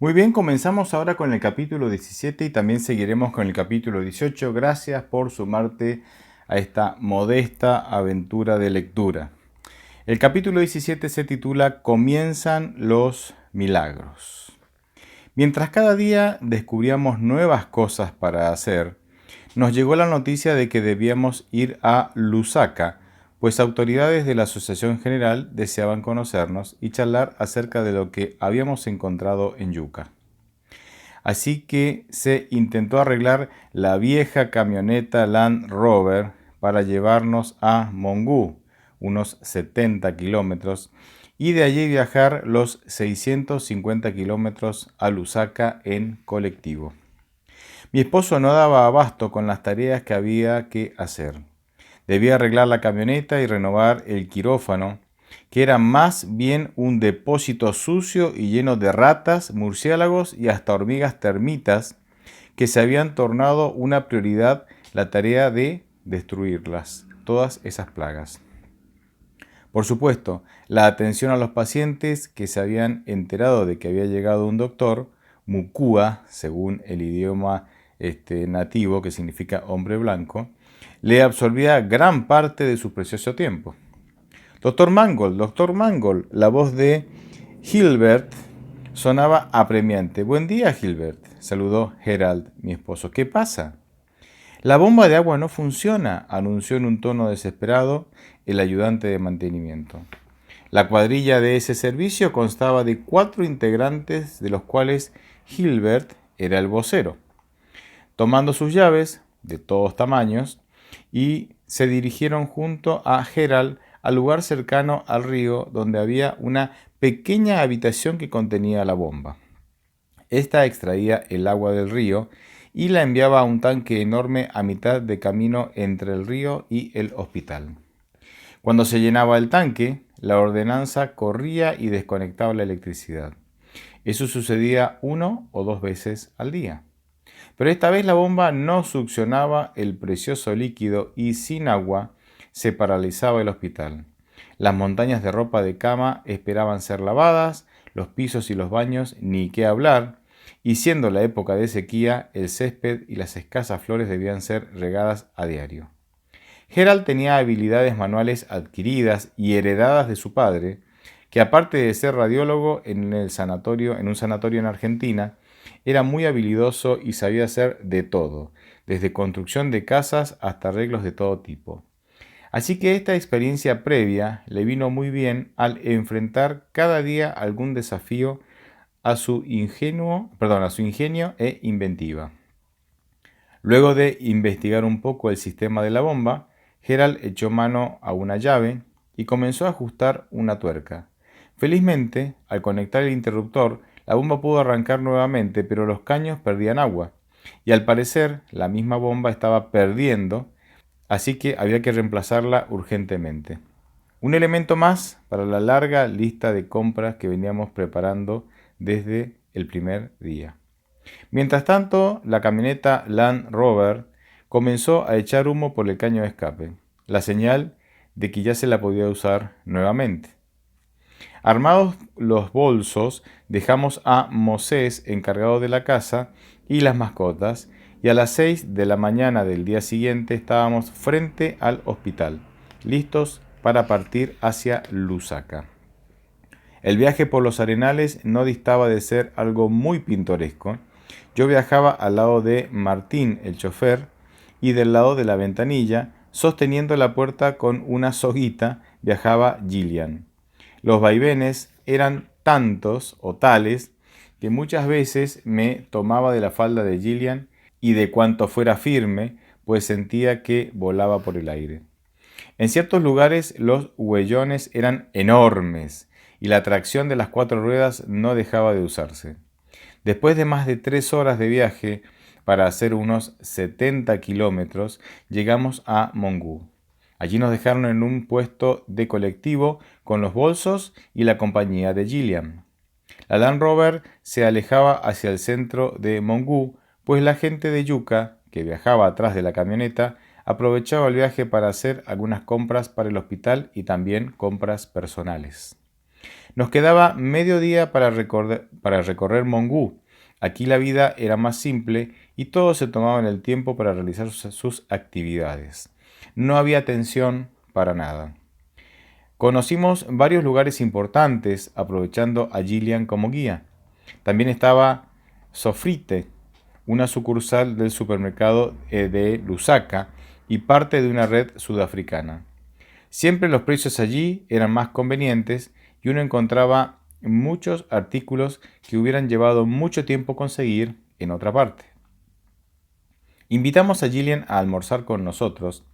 Muy bien, comenzamos ahora con el capítulo 17 y también seguiremos con el capítulo 18. Gracias por sumarte a esta modesta aventura de lectura. El capítulo 17 se titula Comienzan los milagros. Mientras cada día descubríamos nuevas cosas para hacer, nos llegó la noticia de que debíamos ir a Lusaka, pues autoridades de la Asociación General deseaban conocernos y charlar acerca de lo que habíamos encontrado en Yucca. Así que se intentó arreglar la vieja camioneta Land Rover para llevarnos a Mongú, unos 70 kilómetros, y de allí viajar los 650 kilómetros a Lusaka en colectivo. Mi esposo no daba abasto con las tareas que había que hacer. Debía arreglar la camioneta y renovar el quirófano, que era más bien un depósito sucio y lleno de ratas, murciélagos y hasta hormigas termitas, que se habían tornado una prioridad la tarea de destruirlas, todas esas plagas. Por supuesto, la atención a los pacientes que se habían enterado de que había llegado un doctor, Mukua, según el idioma nativo, que significa hombre blanco, le absorbía gran parte de su precioso tiempo. Doctor Mangold, la voz de Gilbert sonaba apremiante. Buen día, Gilbert, saludó Gerald, mi esposo. ¿Qué pasa? La bomba de agua no funciona, anunció en un tono desesperado el ayudante de mantenimiento. La cuadrilla de ese servicio constaba de 4 integrantes, de los cuales Gilbert era el vocero. Tomando sus llaves, de todos tamaños, y se dirigieron junto a Gerald al lugar cercano al río donde había una pequeña habitación que contenía la bomba. Esta extraía el agua del río y la enviaba a un tanque enorme a mitad de camino entre el río y el hospital. Cuando se llenaba el tanque, la ordenanza corría y desconectaba la electricidad. Eso sucedía 1 o 2 veces al día. Pero esta vez la bomba no succionaba el precioso líquido y sin agua se paralizaba el hospital. Las montañas de ropa de cama esperaban ser lavadas, los pisos y los baños ni qué hablar, y siendo la época de sequía, el césped y las escasas flores debían ser regadas a diario. Gerald tenía habilidades manuales adquiridas y heredadas de su padre, que aparte de ser radiólogo en un sanatorio en Argentina, era muy habilidoso y sabía hacer de todo, desde construcción de casas hasta arreglos de todo tipo. Así que esta experiencia previa le vino muy bien al enfrentar cada día algún desafío a su ingenio e inventiva. Luego de investigar un poco el sistema de la bomba, Gerald echó mano a una llave y comenzó a ajustar una tuerca. Felizmente, al conectar el interruptor, la bomba pudo arrancar nuevamente, pero los caños perdían agua, y al parecer la misma bomba estaba perdiendo, así que había que reemplazarla urgentemente. Un elemento más para la larga lista de compras que veníamos preparando desde el primer día. Mientras tanto, la camioneta Land Rover comenzó a echar humo por el caño de escape, la señal de que ya se la podía usar nuevamente. Armados los bolsos, dejamos a Mosés encargado de la casa y las mascotas, y a las 6 de la mañana del día siguiente estábamos frente al hospital, listos para partir hacia Lusaka. El viaje por los arenales no distaba de ser algo muy pintoresco. Yo viajaba al lado de Martín, el chofer, y del lado de la ventanilla, sosteniendo la puerta con una soguita, viajaba Gillian. Los vaivenes eran tantos o tales que muchas veces me tomaba de la falda de Gillian y de cuanto fuera firme, pues sentía que volaba por el aire. En ciertos lugares los huellones eran enormes y la tracción de las 4 ruedas no dejaba de usarse. Después de más de 3 horas de viaje para hacer unos 70 kilómetros, llegamos a Mongú. Allí nos dejaron en un puesto de colectivo con los bolsos y la compañía de Gillian. La Land Rover se alejaba hacia el centro de Mongú, pues la gente de Yucca, que viajaba atrás de la camioneta, aprovechaba el viaje para hacer algunas compras para el hospital y también compras personales. Nos quedaba medio día para recorrer Mongú. Aquí la vida era más simple y todos se tomaban el tiempo para realizar sus actividades. No había tensión para nada. Conocimos varios lugares importantes aprovechando a Gillian como guía. También estaba Sofrite, una sucursal del supermercado de Lusaka y parte de una red sudafricana. Siempre los precios allí eran más convenientes y uno encontraba muchos artículos que hubieran llevado mucho tiempo conseguir en otra parte. Invitamos a Gillian a almorzar con nosotros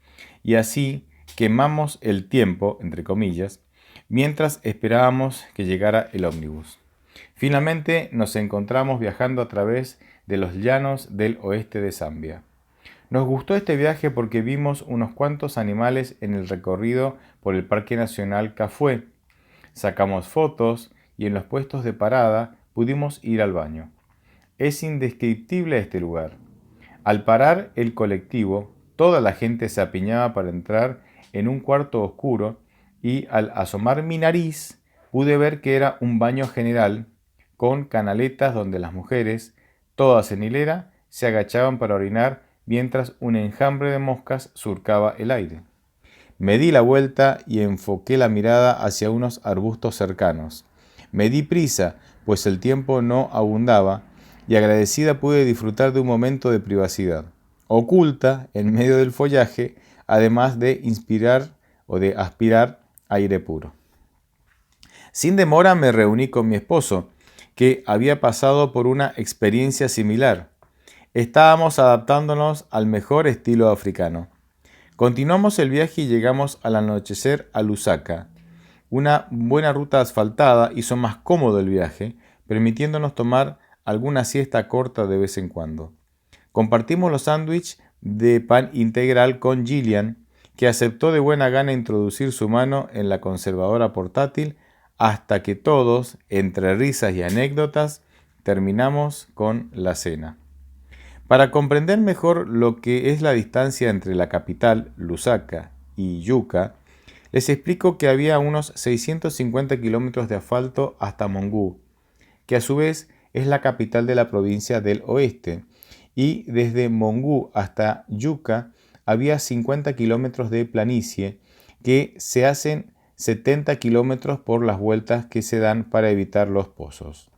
y así quemamos el tiempo, entre comillas, mientras esperábamos que llegara el ómnibus. Finalmente nos encontramos viajando a través de los llanos del oeste de Zambia. Nos gustó este viaje porque vimos unos cuantos animales en el recorrido por el Parque Nacional Kafue. Sacamos fotos y en los puestos de parada pudimos ir al baño. Es indescriptible este lugar. Al parar el colectivo, toda la gente se apiñaba para entrar en un cuarto oscuro y al asomar mi nariz pude ver que era un baño general con canaletas donde las mujeres, todas en hilera, se agachaban para orinar mientras un enjambre de moscas surcaba el aire. Me di la vuelta y enfoqué la mirada hacia unos arbustos cercanos. Me di prisa, pues el tiempo no abundaba, y agradecida pude disfrutar de un momento de privacidad, oculta en medio del follaje, además de inspirar o de aspirar aire puro. Sin demora me reuní con mi esposo, que había pasado por una experiencia similar. Estábamos adaptándonos al mejor estilo africano. Continuamos el viaje y llegamos al anochecer a Lusaka. Una buena ruta asfaltada hizo más cómodo el viaje, permitiéndonos tomar alguna siesta corta de vez en cuando. Compartimos los sándwiches de pan integral con Gillian, que aceptó de buena gana introducir su mano en la conservadora portátil hasta que todos, entre risas y anécdotas, terminamos con la cena. Para comprender mejor lo que es la distancia entre la capital, Lusaka, y Yuka, les explico que había unos 650 kilómetros de asfalto hasta Mongú, que a su vez es la capital de la provincia del oeste, y desde Mongú hasta Yuka había 50 kilómetros de planicie que se hacen 70 kilómetros por las vueltas que se dan para evitar los pozos.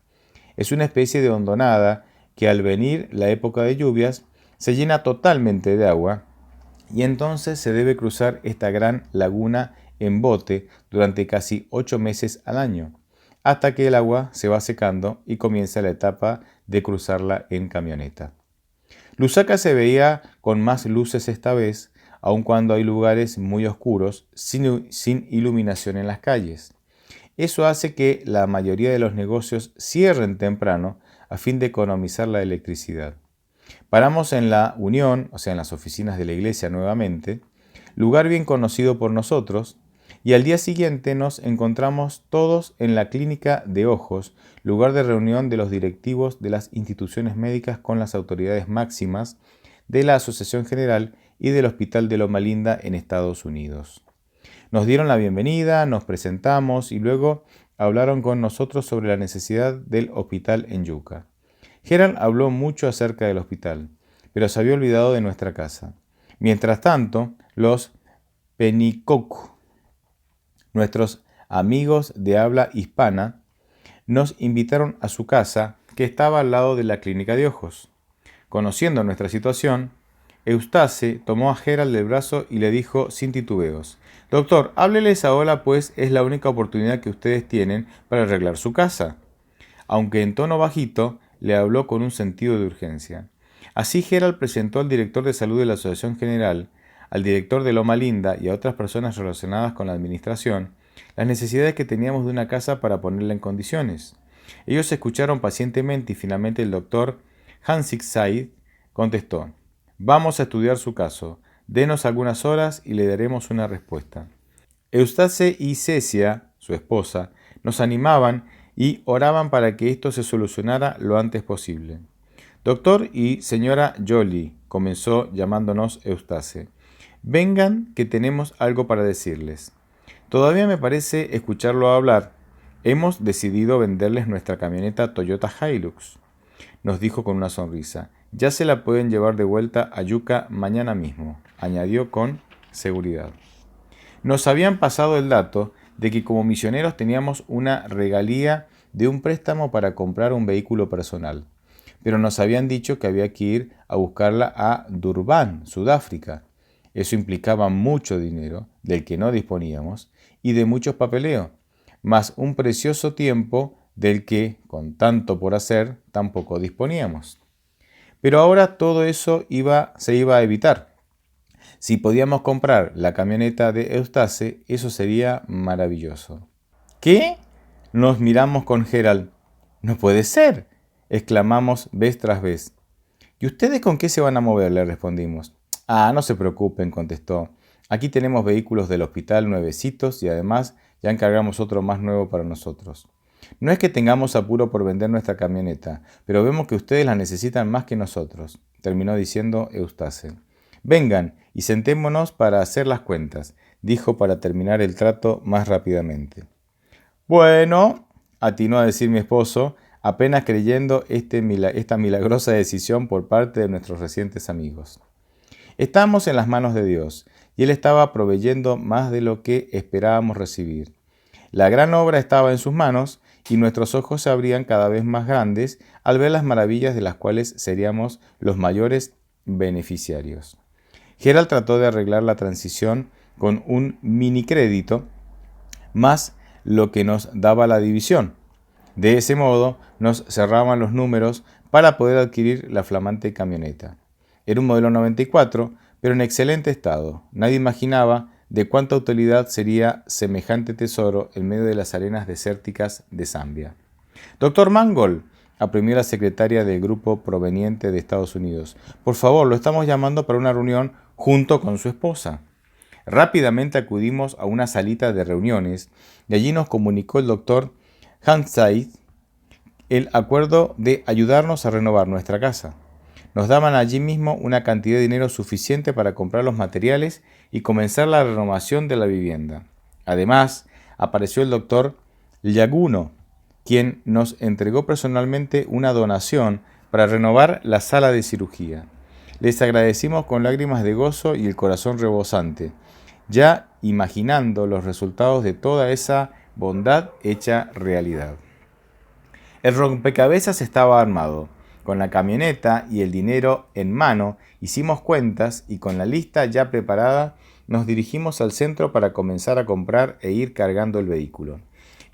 Es una especie de hondonada que al venir la época de lluvias se llena totalmente de agua y entonces se debe cruzar esta gran laguna en bote durante casi 8 meses al año, hasta que el agua se va secando y comienza la etapa de cruzarla en camioneta. Lusaka se veía con más luces esta vez, aun cuando hay lugares muy oscuros sin iluminación en las calles. Eso hace que la mayoría de los negocios cierren temprano a fin de economizar la electricidad. Paramos en la Unión, o sea, en las oficinas de la iglesia nuevamente, lugar bien conocido por nosotros, y al día siguiente nos encontramos todos en la clínica de ojos, lugar de reunión de los directivos de las instituciones médicas con las autoridades máximas de la Asociación General y del Hospital de Loma Linda en Estados Unidos. Nos dieron la bienvenida, nos presentamos y luego hablaron con nosotros sobre la necesidad del hospital en Yuka. Gerald habló mucho acerca del hospital, pero se había olvidado de nuestra casa. Mientras tanto, los Penikoku, nuestros amigos de habla hispana, nos invitaron a su casa, que estaba al lado de la clínica de ojos. Conociendo nuestra situación, Eustace tomó a Gerald del brazo y le dijo sin titubeos: «Doctor, hábleles ahora, pues es la única oportunidad que ustedes tienen para arreglar su casa». Aunque en tono bajito, le habló con un sentido de urgencia. Así Gerald presentó al director de salud de la Asociación General, al director de Loma Linda y a otras personas relacionadas con la administración las necesidades que teníamos de una casa para ponerla en condiciones. Ellos escucharon pacientemente y finalmente el doctor Hansik Said contestó: «Vamos a estudiar su caso. Denos algunas horas y le daremos una respuesta». Eustace y Cecia, su esposa, nos animaban y oraban para que esto se solucionara lo antes posible. «Doctor y señora Jolie», comenzó llamándonos Eustace, «vengan que tenemos algo para decirles». Todavía me parece escucharlo hablar, Hemos decidido venderles nuestra camioneta Toyota Hilux, nos dijo con una sonrisa. Ya se la pueden llevar de vuelta a Yucca mañana mismo, añadió con seguridad. Nos habían pasado el dato de que como misioneros teníamos una regalía de un préstamo para comprar un vehículo personal, pero nos habían dicho que había que ir a buscarla a Durban, Sudáfrica. Eso implicaba mucho dinero, del que no disponíamos, y de mucho papeleo, más un precioso tiempo del que, con tanto por hacer, tampoco disponíamos. Pero ahora todo eso se iba a evitar. Si podíamos comprar la camioneta de Eustace, eso sería maravilloso. ¿Qué? Nos miramos con Gerald. No puede ser, exclamamos vez tras vez. ¿Y ustedes con qué se van a mover?, le respondimos. Ah, no se preocupen, contestó. Aquí tenemos vehículos del hospital nuevecitos y además ya encargamos otro más nuevo para nosotros. No es que tengamos apuro por vender nuestra camioneta, pero vemos que ustedes la necesitan más que nosotros, terminó diciendo Eustace. Vengan y sentémonos para hacer las cuentas, dijo para terminar el trato más rápidamente. Bueno, atinó a decir mi esposo, apenas creyendo esta milagrosa decisión por parte de nuestros recientes amigos. Estábamos en las manos de Dios, y Él estaba proveyendo más de lo que esperábamos recibir. La gran obra estaba en sus manos, y nuestros ojos se abrían cada vez más grandes al ver las maravillas de las cuales seríamos los mayores beneficiarios. Gerald trató de arreglar la transición con un mini crédito, más lo que nos daba la división. De ese modo nos cerraban los números para poder adquirir la flamante camioneta. Era un modelo 94, pero en excelente estado. Nadie imaginaba de cuánta utilidad sería semejante tesoro en medio de las arenas desérticas de Zambia. Doctor Mangold, apremió la secretaria del grupo proveniente de Estados Unidos. Por favor, lo estamos llamando para una reunión junto con su esposa. Rápidamente acudimos a una salita de reuniones y allí nos comunicó el doctor Hansaid el acuerdo de ayudarnos a renovar nuestra casa. Nos daban allí mismo una cantidad de dinero suficiente para comprar los materiales y comenzar la renovación de la vivienda. Además, apareció el doctor Llaguno, quien nos entregó personalmente una donación para renovar la sala de cirugía. Les agradecimos con lágrimas de gozo y el corazón rebosante, ya imaginando los resultados de toda esa bondad hecha realidad. El rompecabezas estaba armado. Con la camioneta y el dinero en mano, hicimos cuentas y con la lista ya preparada, nos dirigimos al centro para comenzar a comprar e ir cargando el vehículo.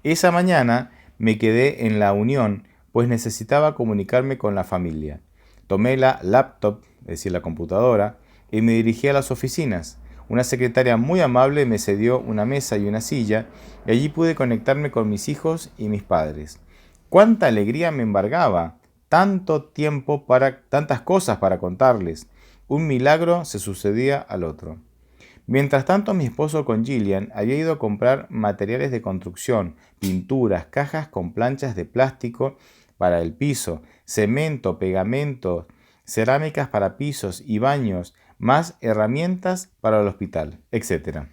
Esa mañana me quedé en la Unión, pues necesitaba comunicarme con la familia. Tomé la laptop, es decir, la computadora, y me dirigí a las oficinas. Una secretaria muy amable me cedió una mesa y una silla, y allí pude conectarme con mis hijos y mis padres. ¡Cuánta alegría me embargaba! Tanto tiempo tantas cosas para contarles. Un milagro se sucedía al otro. Mientras tanto, mi esposo con Gillian había ido a comprar materiales de construcción, pinturas, cajas con planchas de plástico para el piso, cemento, pegamento, cerámicas para pisos y baños, más herramientas para el hospital, etc.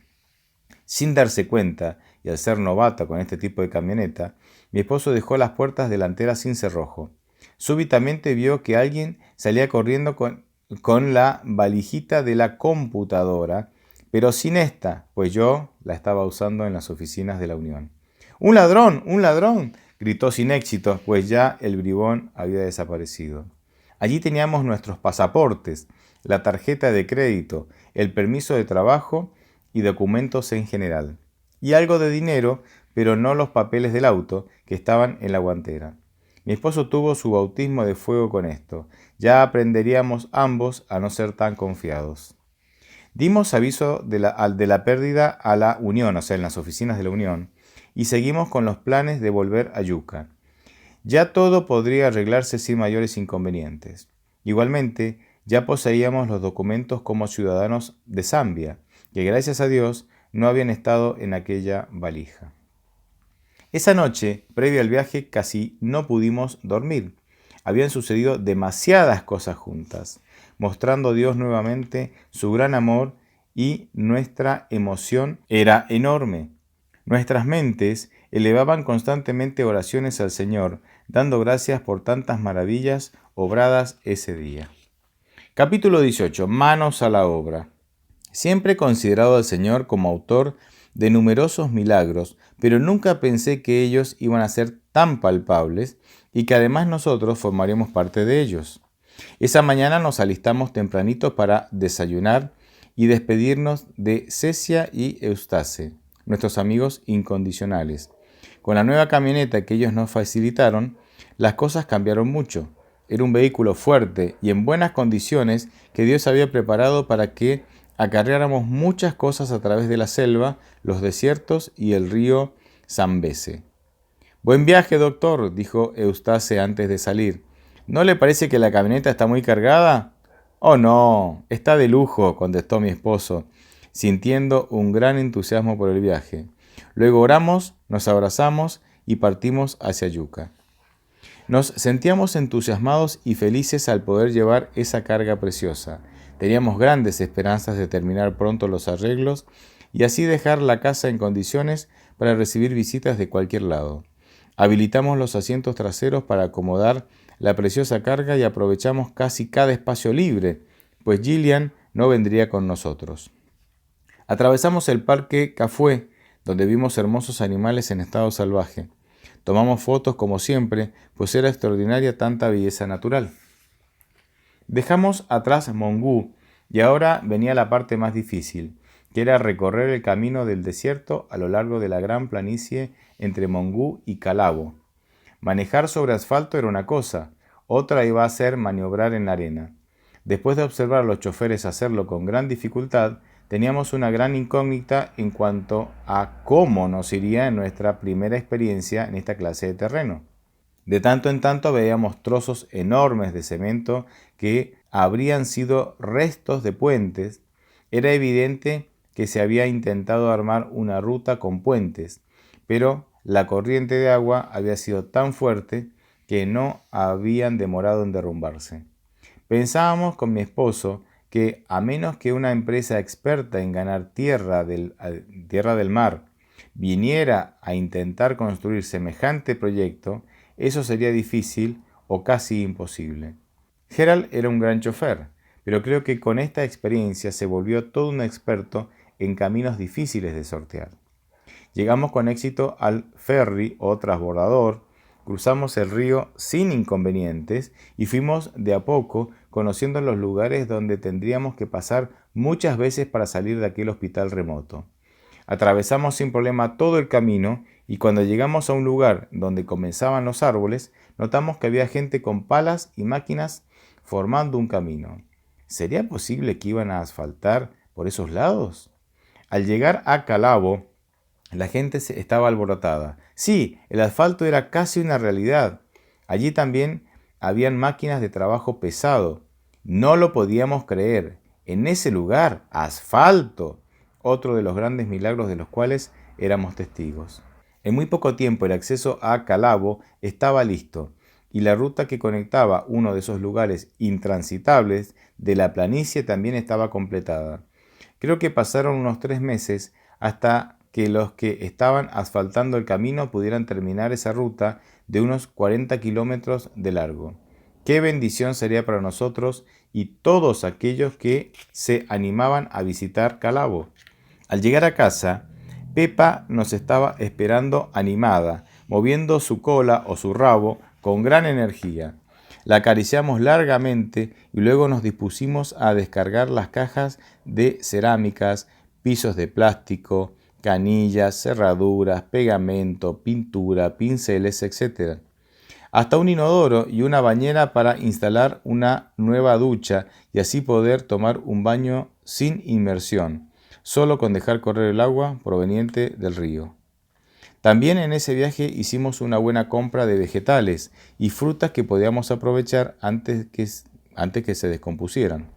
Sin darse cuenta, y al ser novato con este tipo de camioneta, mi esposo dejó las puertas delanteras sin cerrojo. Súbitamente vio que alguien salía corriendo con la valijita de la computadora, pero sin esta, pues yo la estaba usando en las oficinas de la Unión. ¡Un ladrón! ¡Un ladrón!, gritó sin éxito, pues ya el bribón había desaparecido. Allí teníamos nuestros pasaportes, la tarjeta de crédito, el permiso de trabajo y documentos en general. Y algo de dinero, pero no los papeles del auto, que estaban en la guantera. Mi esposo tuvo su bautismo de fuego con esto. Ya aprenderíamos ambos a no ser tan confiados. Dimos aviso de la pérdida a la Unión, o sea, en las oficinas de la Unión, y seguimos con los planes de volver a Yucca. Ya todo podría arreglarse sin mayores inconvenientes. Igualmente, ya poseíamos los documentos como ciudadanos de Zambia, que gracias a Dios no habían estado en aquella valija. Esa noche, previo al viaje, casi no pudimos dormir. Habían sucedido demasiadas cosas juntas, mostrando Dios nuevamente su gran amor y nuestra emoción era enorme. Nuestras mentes elevaban constantemente oraciones al Señor, dando gracias por tantas maravillas obradas ese día. Capítulo 18. Manos a la obra. Siempre he considerado al Señor como autor de numerosos milagros, pero nunca pensé que ellos iban a ser tan palpables y que además nosotros formaríamos parte de ellos. Esa mañana nos alistamos tempranito para desayunar y despedirnos de Cecia y Eustace, nuestros amigos incondicionales. Con la nueva camioneta que ellos nos facilitaron, las cosas cambiaron mucho. Era un vehículo fuerte y en buenas condiciones que Dios había preparado para que acarreáramos muchas cosas a través de la selva, los desiertos y el río Zambeze. «Buen viaje, doctor», dijo Eustace antes de salir. «¿No le parece que la camioneta está muy cargada?» «Oh, no, está de lujo», contestó mi esposo, sintiendo un gran entusiasmo por el viaje. Luego oramos, nos abrazamos y partimos hacia Yucca. Nos sentíamos entusiasmados y felices al poder llevar esa carga preciosa. Teníamos grandes esperanzas de terminar pronto los arreglos y así dejar la casa en condiciones para recibir visitas de cualquier lado. Habilitamos los asientos traseros para acomodar la preciosa carga y aprovechamos casi cada espacio libre, pues Gillian no vendría con nosotros. Atravesamos el parque Cafué, donde vimos hermosos animales en estado salvaje. Tomamos fotos como siempre, pues era extraordinaria tanta belleza natural. Dejamos atrás Mongú y ahora venía la parte más difícil, que era recorrer el camino del desierto a lo largo de la gran planicie entre Mongú y Calabo. Manejar sobre asfalto era una cosa, otra iba a ser maniobrar en la arena. Después de observar a los choferes hacerlo con gran dificultad, teníamos una gran incógnita en cuanto a cómo nos iría en nuestra primera experiencia en esta clase de terreno. De tanto en tanto veíamos trozos enormes de cemento que habrían sido restos de puentes. Era evidente que se había intentado armar una ruta con puentes, pero la corriente de agua había sido tan fuerte que no habían demorado en derrumbarse. Pensábamos con mi esposo que a menos que una empresa experta en ganar tierra del mar viniera a intentar construir semejante proyecto, eso sería difícil o casi imposible. Gerald era un gran chofer, pero creo que con esta experiencia se volvió todo un experto en caminos difíciles de sortear. Llegamos con éxito al ferry o transbordador, cruzamos el río sin inconvenientes y fuimos de a poco conociendo los lugares donde tendríamos que pasar muchas veces para salir de aquel hospital remoto. Atravesamos sin problema todo el camino y cuando llegamos a un lugar donde comenzaban los árboles, notamos que había gente con palas y máquinas formando un camino. ¿Sería posible que iban a asfaltar por esos lados? Al llegar a Calabo, la gente estaba alborotada. Sí, el asfalto era casi una realidad. Allí también habían máquinas de trabajo pesado. No lo podíamos creer. En ese lugar, asfalto. Otro de los grandes milagros de los cuales éramos testigos. En muy poco tiempo el acceso a Calabo estaba listo y la ruta que conectaba uno de esos lugares intransitables de la planicie también estaba completada. Creo que pasaron unos 3 meses hasta que los que estaban asfaltando el camino pudieran terminar esa ruta de unos 40 kilómetros de largo. Qué bendición sería para nosotros y todos aquellos que se animaban a visitar Calabo. Al llegar a casa, Pepa nos estaba esperando animada, moviendo su cola o su rabo con gran energía. La acariciamos largamente y luego nos dispusimos a descargar las cajas de cerámicas, pisos de plástico, canillas, cerraduras, pegamento, pintura, pinceles, etc. Hasta un inodoro y una bañera para instalar una nueva ducha y así poder tomar un baño sin inmersión, solo con dejar correr el agua proveniente del río. También en ese viaje hicimos una buena compra de vegetales y frutas que podíamos aprovechar antes que se descompusieran.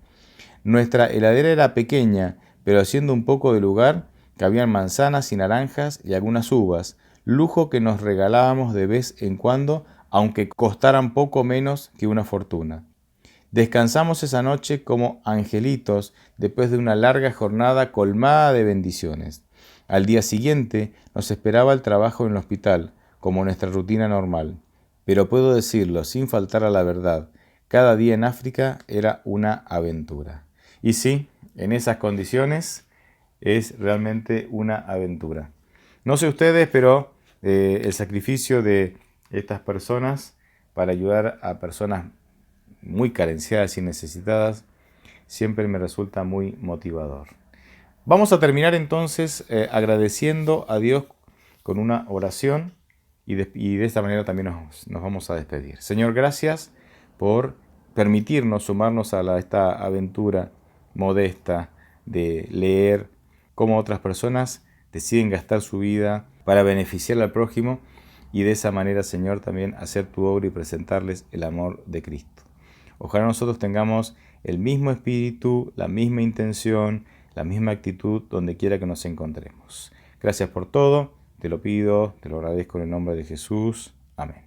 Nuestra heladera era pequeña, pero haciendo un poco de lugar, cabían manzanas y naranjas y algunas uvas, lujo que nos regalábamos de vez en cuando, aunque costaran poco menos que una fortuna. Descansamos esa noche como angelitos después de una larga jornada colmada de bendiciones. Al día siguiente nos esperaba el trabajo en el hospital, como nuestra rutina normal. Pero puedo decirlo sin faltar a la verdad, cada día en África era una aventura. Y sí, en esas condiciones es realmente una aventura. No sé ustedes, pero el sacrificio de estas personas para ayudar a personas muy carenciadas y necesitadas siempre me resulta muy motivador. Vamos a terminar entonces agradeciendo a Dios con una oración y de esta manera también nos vamos a despedir. Señor, gracias por permitirnos sumarnos a esta aventura modesta de leer cómo otras personas deciden gastar su vida para beneficiar al prójimo y de esa manera, Señor, también hacer tu obra y presentarles el amor de Cristo. Ojalá nosotros tengamos el mismo espíritu, la misma intención, la misma actitud donde quiera que nos encontremos. Gracias por todo, te lo pido, te lo agradezco en el nombre de Jesús. Amén.